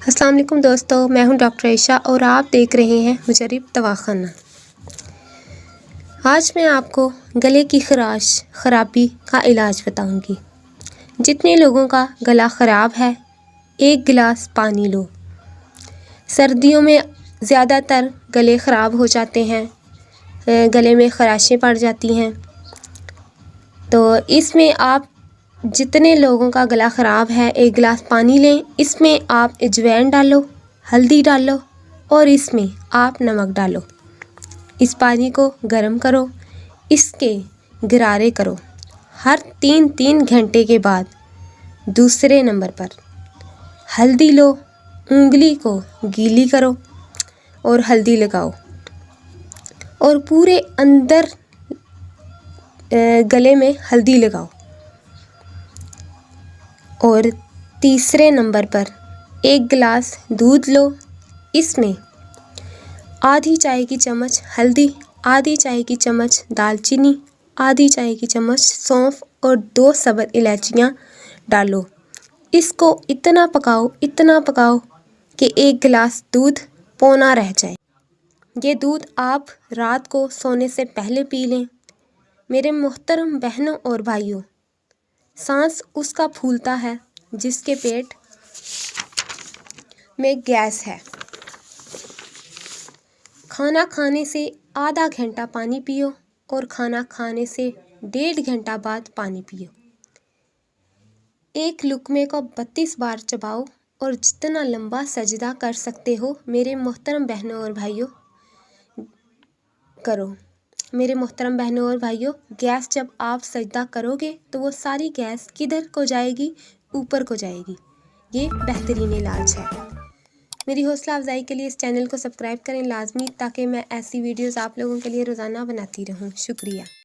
السلام علیکم دوستو، میں ہوں ڈاکٹر عائشہ اور آپ دیکھ رہے ہیں مجرب دواخانہ۔ آج میں آپ کو گلے کی خرابی کا علاج بتاؤں گی۔ جتنے لوگوں کا گلا خراب ہے، 1 گلاس پانی لو۔ سردیوں میں زیادہ تر گلے خراب ہو جاتے ہیں، گلے میں خراشیں پڑ جاتی ہیں، تو اس میں آپ جتنے لوگوں کا گلا خراب ہے 1 گلاس پانی لیں۔ اس میں آپ اجوائن ڈالو، ہلدی ڈالو اور اس میں آپ نمک ڈالو۔ اس پانی کو گرم کرو، اس کے غرارے کرو۔ ہر 3 گھنٹے کے بعد دوسرے نمبر پر ہلدی لو، انگلی کو گیلی کرو اور ہلدی لگاؤ اور پورے اندر گلے میں ہلدی لگاؤ۔ اور تیسرے نمبر پر 1 گلاس دودھ لو، اس میں آدھی چائے کی چمچ ہلدی، آدھی چائے کی چمچ دال چینی، آدھی چائے کی چمچ سونف اور 2 سبز الائچیاں ڈالو۔ اس کو اتنا پکاؤ کہ 1 گلاس دودھ پونا رہ جائے۔ یہ دودھ آپ رات کو سونے سے پہلے پی لیں۔ میرے محترم بہنوں اور بھائیوں، سانس اس کا پھولتا ہے جس کے پیٹ میں گیس ہے۔ کھانا کھانے سے آدھا گھنٹہ پانی پیو اور کھانا کھانے سے 1.5 گھنٹہ بعد پانی پیو۔ ایک لقمے کو 32 بار چباؤ اور جتنا لمبا سجدہ کر سکتے ہو میرے محترم بہنوں اور بھائیوں کرو۔ میرے محترم بہنوں اور بھائیوں، گیس جب آپ سجدہ کرو گے تو وہ ساری گیس کدھر کو جائے گی؟ اوپر کو جائے گی۔ یہ بہترین علاج ہے۔ میری حوصلہ افزائی کے لیے اس چینل کو سبسکرائب کریں لازمی، تاکہ میں ایسی ویڈیوز آپ لوگوں کے لیے روزانہ بناتی رہوں۔ شکریہ۔